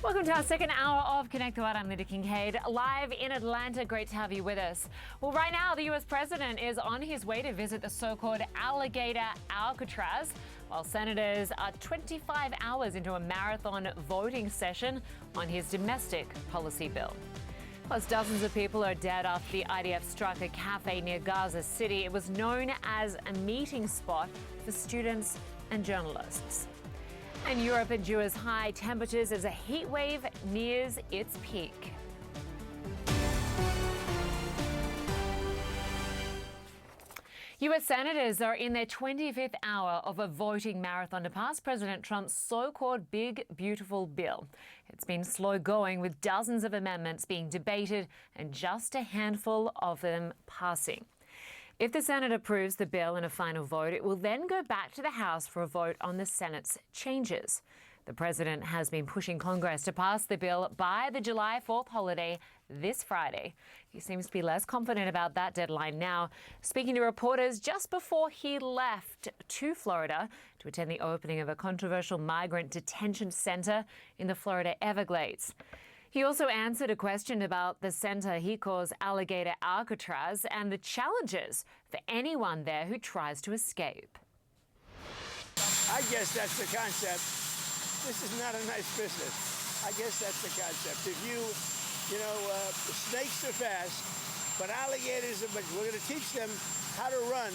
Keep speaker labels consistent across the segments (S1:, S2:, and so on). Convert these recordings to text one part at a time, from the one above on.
S1: Welcome to our second hour of KINKADE. I'm LYNDA KINKADE, live in Atlanta. Great to have you with us. Well, right now, the U.S. president is on his way to visit the so-called Alligator Alcatraz, while senators are 25 hours into a marathon voting session on his domestic policy bill. Plus, dozens of people are dead after the IDF struck a cafe near Gaza City. It was known as a meeting spot for students and journalists. And Europe endures high temperatures as a heat wave nears its peak. U.S. senators are in their 25th hour of a voting marathon to pass President Trump's so-called Big Beautiful Bill. It's been slow going, with dozens of amendments being debated and just a handful of them passing. If the Senate approves the bill in a final vote, it will then go back to the House for a vote on the Senate's changes. The president has been pushing Congress to pass the bill by the July 4th holiday this Friday. He seems to be less confident about that deadline now, speaking to reporters just before he left to Florida to attend the opening of a controversial migrant detention center in the Florida Everglades. He also answered a question about the center he calls Alligator Alcatraz and the challenges for anyone there who tries to escape.
S2: I guess that's the concept. This is not a nice business. I guess that's the concept. If snakes are fast, but alligators are, but we're going to teach them how to run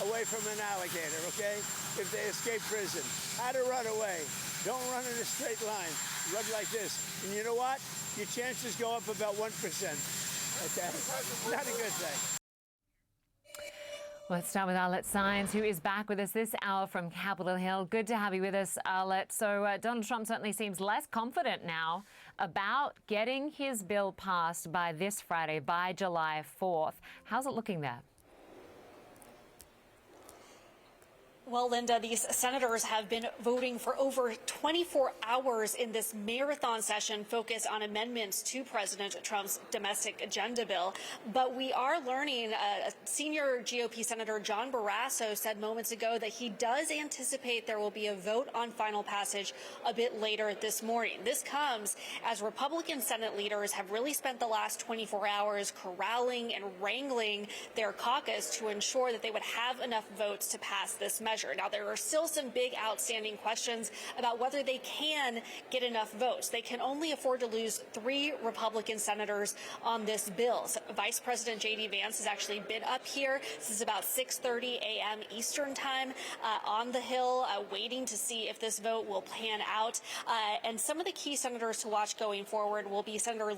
S2: away from an alligator, okay? If they escape prison, how to run away. Don't run in a straight line. Run like this. And you know what? Your chances go up about 1%. Okay? Not a good thing.
S1: Let's start with Arlette Saenz, who is back with us this hour from Capitol Hill. Good to have you with us, Arlette. So Donald Trump certainly seems less confident now about getting his bill passed by this Friday, by July 4th. How's it looking there?
S3: Well, Linda, these senators have been voting for over 24 hours in this marathon session focused on amendments to President Trump's domestic agenda bill. But we are learning, senior GOP Senator John Barrasso said moments ago that he does anticipate there will be a vote on final passage a bit later this morning. This comes as Republican Senate leaders have really spent the last 24 hours corralling and wrangling their caucus to ensure that they would have enough votes to pass this measure. Now, there are still some big outstanding questions about whether they can get enough votes. They can only afford to lose 3 Republican senators on this bill. So Vice President J.D. Vance has actually been up here. This is about 6:30 a.m. Eastern time on the Hill, waiting to see if this vote will pan out. And some of the key senators to watch going forward will be Senator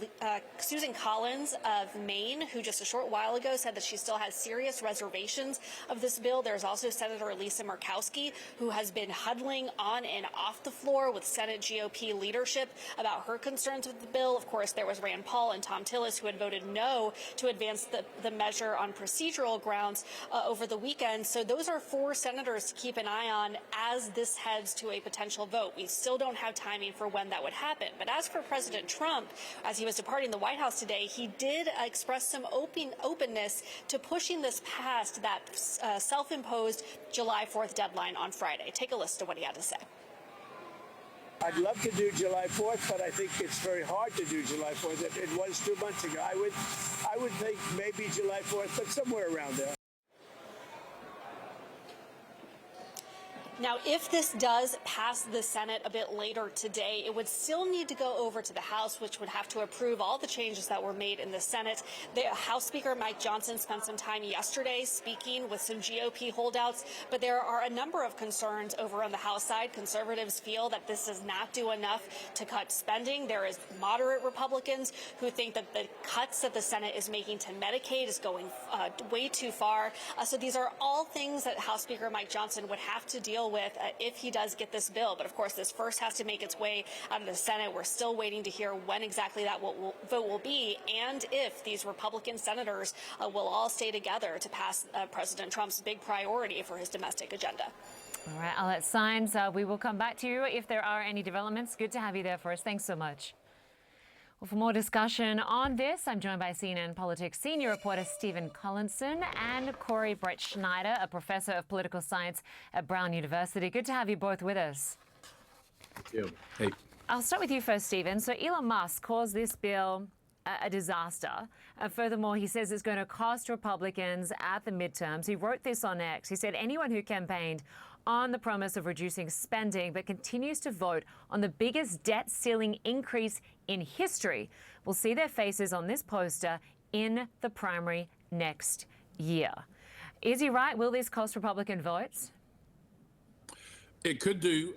S3: Susan Collins of Maine, who just a short while ago said that she still has serious reservations of this bill. There's also Senator Lisa Murkowski, who has been huddling on and off the floor with Senate GOP leadership about her concerns with the bill. Of course, there was Rand Paul and Tom Tillis, who had voted no to advance the measure on procedural grounds over the weekend. So those are 4 senators to keep an eye on as this heads to a potential vote. We still don't have timing for when that would happen. But as for President Trump, as he was departing the White House today, he did express some openness to pushing this past that self-imposed July 4th deadline on Friday. Take a listen to what he had to say.
S2: I'd love to do July 4th, but I think it's very hard to do July 4th. It was 2 months ago. I would think maybe July 4th, but somewhere around there.
S3: Now, if this does pass the Senate a bit later today, it would still need to go over to the House, which would have to approve all the changes that were made in the Senate. The House Speaker Mike Johnson spent some time yesterday speaking with some GOP holdouts, but there are a number of concerns over on the House side. Conservatives feel that this does not do enough to cut spending. There is moderate Republicans who think that the cuts that the Senate is making to Medicaid is going way too far. So these are all things that House Speaker Mike Johnson would have to deal with if he does get this bill. But of course, this first has to make its way out of the Senate. We're still waiting to hear when exactly that vote will be, and if these Republican senators will all stay together to pass President Trump's big priority for his domestic agenda.
S1: All right, Arlette Saenz, we will come back to you if there are any developments. Good to have you there for us. Thanks so much. Well, for more discussion on this, I'm joined by CNN Politics senior reporter Stephen Collinson and Corey BRETTSCHNEIDER, a professor of political science at Brown University. Good to have you both with us.
S4: Thank you. Hey.
S1: I'll start with you first, Stephen. So Elon Musk calls this bill a disaster. Furthermore, he says it's going to cost Republicans at the midterms. He wrote this on X. He said anyone who campaigned on the promise of reducing spending but continues to vote on the biggest debt ceiling increase in history will see their faces on this poster in the primary next year. Is he right? Will this cost Republican votes?
S4: It could do.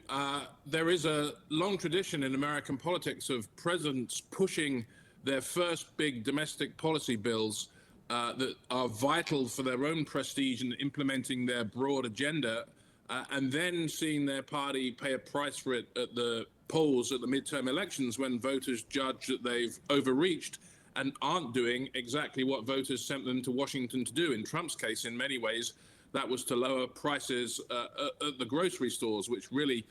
S4: There is a long tradition in American politics of presidents pushing their first big domestic policy bills that are vital for their own prestige in implementing their broad agenda, and then seeing their party pay a price for it at the polls at the midterm elections when voters judge that they've overreached and aren't doing exactly what voters sent them to Washington to do. In Trump's case, in many ways, that was to lower prices at the grocery stores, which really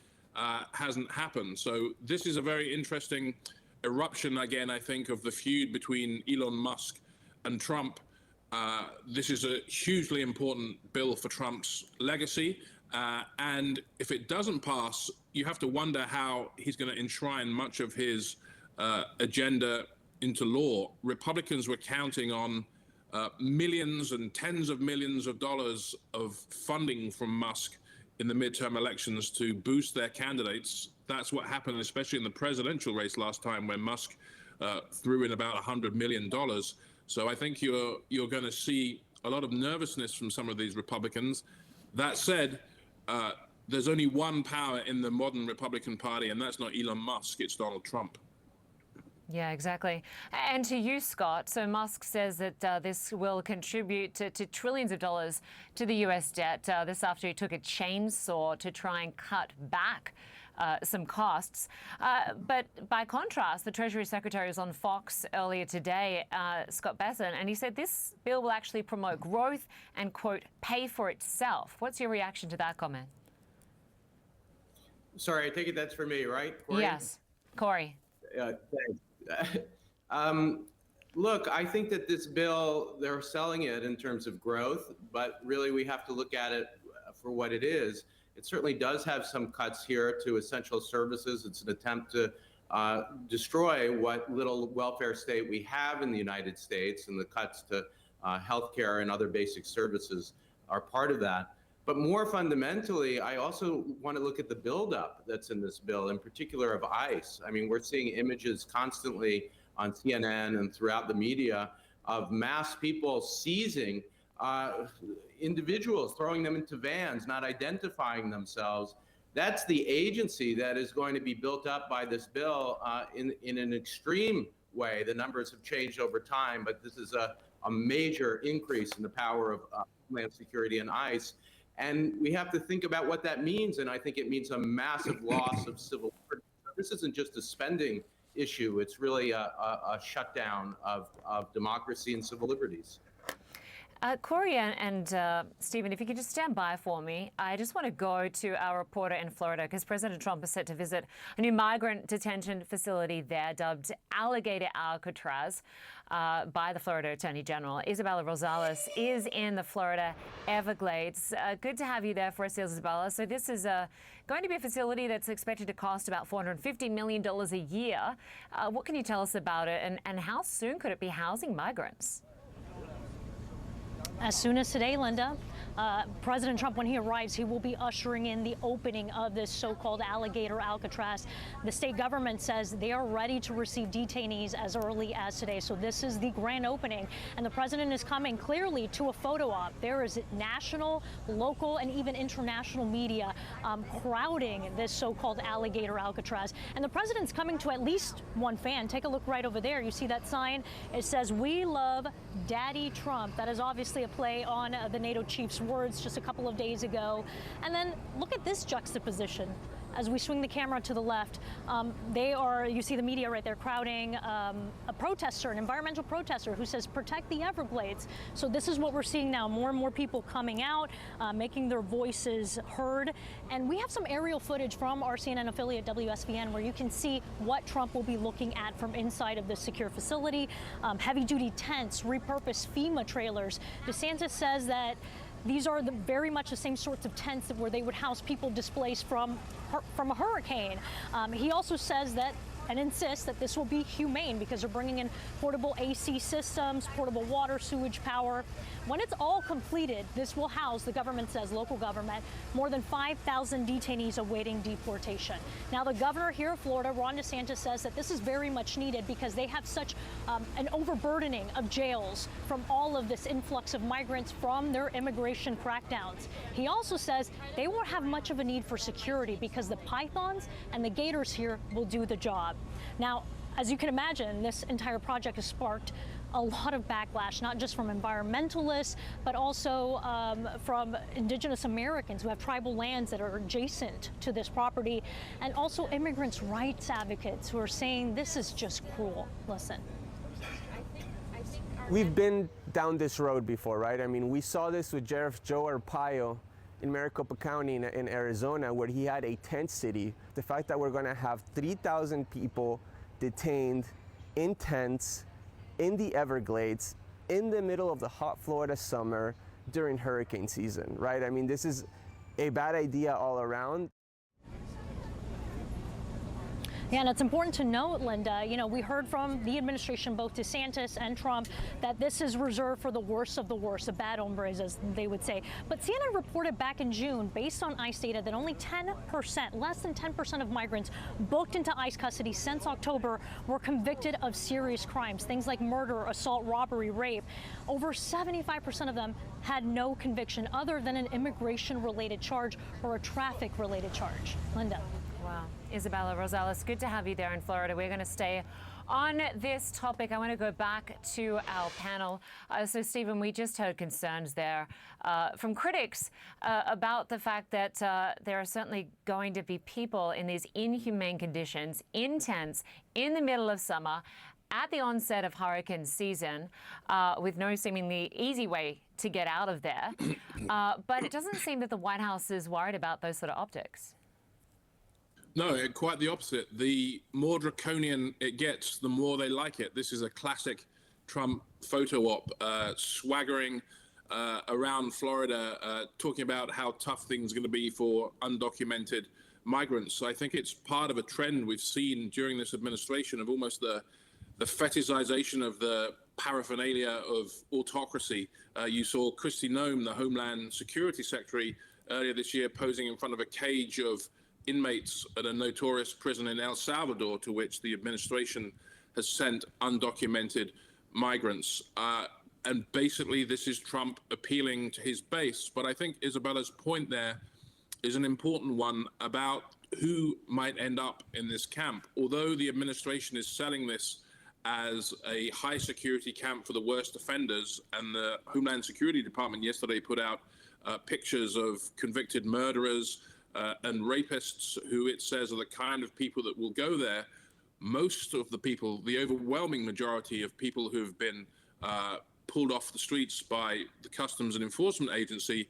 S4: hasn't happened. So this is a very interesting eruption, again, I think, of the feud between Elon Musk and Trump. This is a hugely important bill for Trump's legacy. And if it doesn't pass, you have to wonder how he's going to enshrine much of his agenda into law. Republicans were counting on millions and tens of millions of dollars of funding from Musk in the midterm elections to boost their candidates. That's what happened, especially in the presidential race last time, when Musk threw in about $100 million. So I think you're going to see a lot of nervousness from some of these Republicans. That said, there's only one power in the modern Republican Party, and that's not Elon Musk, it's Donald Trump.
S1: Yeah, exactly. And to you, Scott, so Musk says that this will contribute to trillions of dollars to the U.S. debt. This after he took a chainsaw to try and cut back some costs. But by contrast, the Treasury Secretary was on Fox earlier today, Scott Bessent, and he said this bill will actually promote growth and, quote, pay for itself. What's your reaction to that comment?
S5: Sorry, I take it that's for me, right, Corey?
S1: Yes, Corey.
S5: Thanks. Look, I think that this bill, they're selling it in terms of growth, but really we have to look at it for what it is. It certainly does have some cuts here to essential services. It's an attempt to destroy what little welfare state we have in the United States, and the cuts to healthcare and other basic services are part of that. But more fundamentally, I also want to look at the buildup that's in this bill, in particular of ICE. I mean, we're seeing images constantly on CNN and throughout the media of mass people seizing individuals, throwing them into vans, not identifying themselves. That's the agency that is going to be built up by this bill in an extreme way. The numbers have changed over time, but this is a major increase in the power of Homeland Security and ICE. And we have to think about what that means, and I think it means a massive loss of civil liberties. This isn't just a spending issue, it's really a shutdown of democracy and civil liberties.
S1: Corey and Stephen, if you could just stand by for me. I just want to go to our reporter in Florida because President Trump is set to visit a new migrant detention facility there dubbed Alligator Alcatraz by the Florida Attorney General. Isabella Rosales is in the Florida Everglades. Good to have you there for us, Isabella. So this is going to be a facility that's expected to cost about $450 million a year. What can you tell us about it, and how soon could it be housing migrants?
S6: As soon as today, Linda, President Trump, when he arrives, he will be ushering in the opening of this so-called Alligator Alcatraz. The state government says they are ready to receive detainees as early as today. So this is the grand opening, and the president is coming clearly to a photo op. There is national, local, and even international media crowding this so-called Alligator Alcatraz. And the president's coming to at least one fan. Take a look right over there. You see that sign? It says, "We love Daddy Trump." That is obviously a play on the NATO chief's words just a couple of days ago. And then look at this juxtaposition. As we swing the camera to the left, you see the media right there crowding a protester, an environmental protester who says, "Protect the Everglades." So this is what we're seeing now, more and more people coming out, making their voices heard. And we have some aerial footage from our CNN affiliate WSVN where you can see what Trump will be looking at from inside of this secure facility. Heavy-duty tents, repurposed FEMA trailers. DeSantis says that these are very much the same sorts of tents where they would house people displaced from from a hurricane. He also says that and insists that this will be humane because they're bringing in portable AC systems, portable water, sewage power. When it's all completed, this will house, the government says, local government, more than 5,000 detainees awaiting deportation. Now, the governor here of Florida, Ron DeSantis, says that this is very much needed because they have such an overburdening of jails from all of this influx of migrants from their immigration crackdowns. He also says they won't have much of a need for security because the pythons and the gators here will do the job. Now, as you can imagine, this entire project has sparked a lot of backlash, not just from environmentalists, but also from indigenous Americans who have tribal lands that are adjacent to this property, and also immigrants' rights advocates who are saying this is just cruel. Listen.
S7: We've been down this road before, right? I mean, we saw this with Sheriff Joe Arpaio in Maricopa County in Arizona, where he had a tent city. The fact that we're going to have 3,000 people detained in tents in the Everglades in the middle of the hot Florida summer during hurricane season, right? I mean, this is a bad idea all around.
S6: Yeah, and it's important to note, Linda, you know, we heard from the administration, both DeSantis and Trump, that this is reserved for the worst of the worst, the bad hombres, as they would say. But CNN reported back in June, based on ICE data, that only 10%, less than 10% of migrants booked into ICE custody since October were convicted of serious crimes, things like murder, assault, robbery, rape. Over 75% of them had no conviction other than an immigration-related charge or a traffic-related charge. Linda.
S1: Wow. Isabella, Rosales, good to have you there in Florida. We're going to stay on this topic. I want to go back to our panel. So, Stephen, we just heard concerns there from critics about the fact that there are certainly going to be people in these inhumane conditions, in tents, in the middle of summer, at the onset of hurricane season, with no seemingly easy way to get out of there. But it doesn't seem that the White House is worried about those sort of optics.
S4: No, quite the opposite. The more draconian it gets, the more they like it. This is a classic Trump photo op, swaggering around Florida, talking about how tough things are going to be for undocumented migrants. So I think it's part of a trend we've seen during this administration of almost the fetishization of the paraphernalia of autocracy. You saw Kristi Noem, the Homeland Security Secretary, earlier this year posing in front of a cage of inmates at a notorious prison in El Salvador, to which the administration has sent undocumented migrants. And basically, this is Trump appealing to his base. But I think Isabella's point there is an important one about who might end up in this camp. Although the administration is selling this as a high security camp for the worst offenders, and the Homeland Security Department yesterday put out pictures of convicted murderers and rapists who it says are the kind of people that will go there. Most of the people, the overwhelming majority of people who've been pulled off the streets by the Customs and Enforcement Agency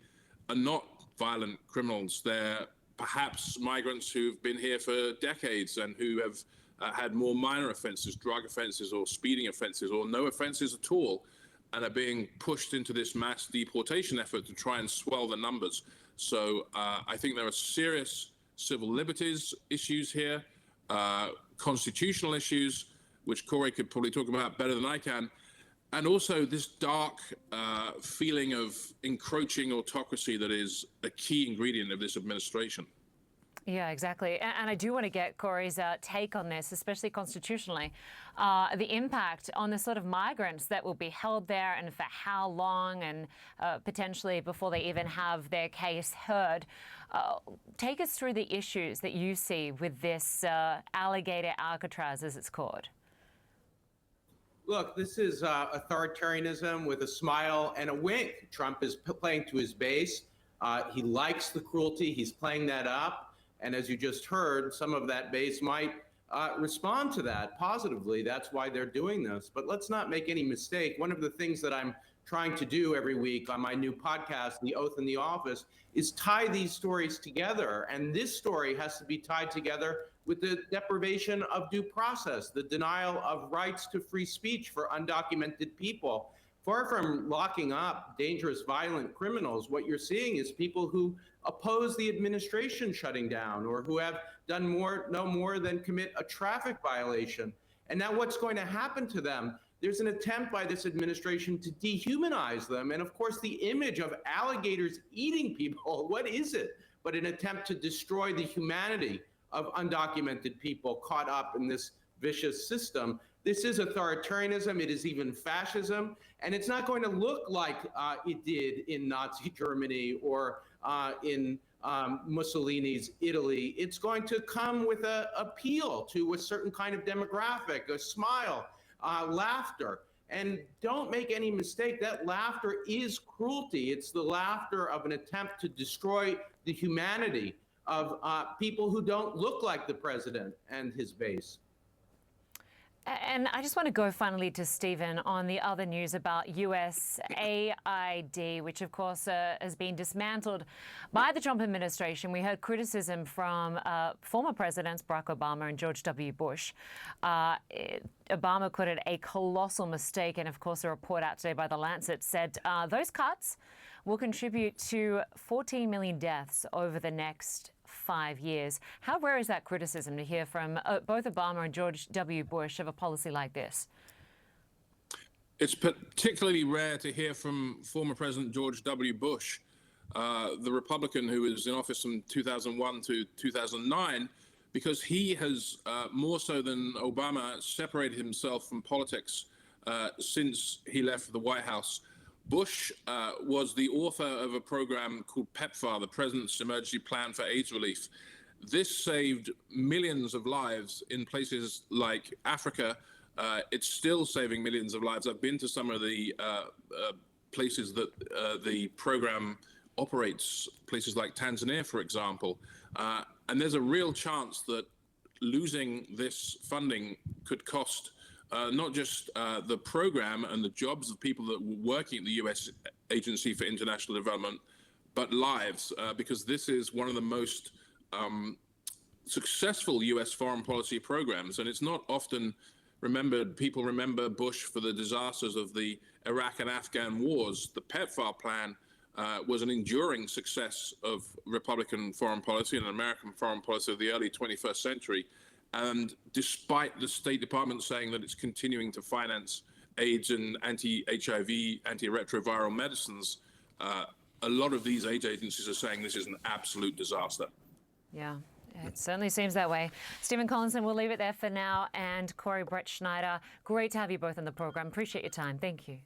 S4: are not violent criminals. They're perhaps migrants who've been here for decades and who have had more minor offenses, drug offenses or speeding offenses or no offenses at all, and are being pushed into this mass deportation effort to try and swell the numbers. So I think there are serious civil liberties issues here, constitutional issues, which Corey could probably talk about better than I can, and also this dark feeling of encroaching autocracy that is a key ingredient of this administration.
S1: Yeah, exactly. And I do want to get Corey's take on this, especially constitutionally, the impact on the sort of migrants that will be held there and for how long, and potentially before they even have their case heard. Take us through the issues that you see with this Alligator Alcatraz, as it's called.
S5: Look, this is authoritarianism with a smile and a wink. Trump is playing to his base. He likes the cruelty. He's playing that up. And as you just heard, some of that base might respond to that positively. That's why they're doing this. But let's not make any mistake. One of the things that I'm trying to do every week on my new podcast, The Oath in the Office, is tie these stories together. And this story has to be tied together with the deprivation of due process, the denial of rights to free speech for undocumented people. far from locking up dangerous, violent criminals, what you're seeing is people who oppose the administration shutting down or who have done no more than commit a traffic violation. And now what's going to happen to them? There's an attempt by this administration to dehumanize them. And of course, the image of alligators eating people, what is it but an attempt to destroy the humanity of undocumented people caught up in this vicious system? This is authoritarianism, it is even fascism, and it's not going to look like it did in Nazi Germany or in Mussolini's Italy. It's going to come with an appeal to a certain kind of demographic, a smile, laughter. And don't make any mistake, that laughter is cruelty. It's the laughter of an attempt to destroy the humanity of people who don't look like the president and his base.
S1: And I just want to go finally to Stephen on the other news about USAID, which of course has been dismantled by the Trump administration. We heard criticism from former presidents Barack Obama and George W. Bush. Obama called it a colossal mistake. And of course, a report out today by The Lancet said those cuts will contribute to 14 million deaths over the next 5 years. How rare is that criticism to hear from both Obama and George W. Bush of a policy like this?
S4: It's particularly rare to hear from former President George W. Bush, the Republican who was in office from 2001 to 2009, because he has, more so than Obama, separated himself from politics since he left the White House. Bush was the author of a program called PEPFAR, the President's Emergency Plan for AIDS Relief. This saved millions of lives in places like Africa. It's still saving millions of lives. I've been to some of the places that the program operates, places like Tanzania, for example. And there's a real chance that losing this funding could cost not just the program and the jobs of people that were working at the U.S. Agency for International Development, but lives, because this is one of the most successful U.S. foreign policy programs. And it's not often remembered. People remember Bush for the disasters of the Iraq and Afghan wars. The PEPFAR plan was an enduring success of Republican foreign policy and American foreign policy of the early 21st century. And despite the State Department saying that it's continuing to finance AIDS and anti-HIV, antiretroviral medicines, a lot of these aid agencies are saying this is an absolute disaster.
S1: Yeah, it certainly seems that way. Stephen Collinson, we'll leave it there for now. And Corey BRETTSCHNEIDER, great to have you both on the program. Appreciate your time. Thank you.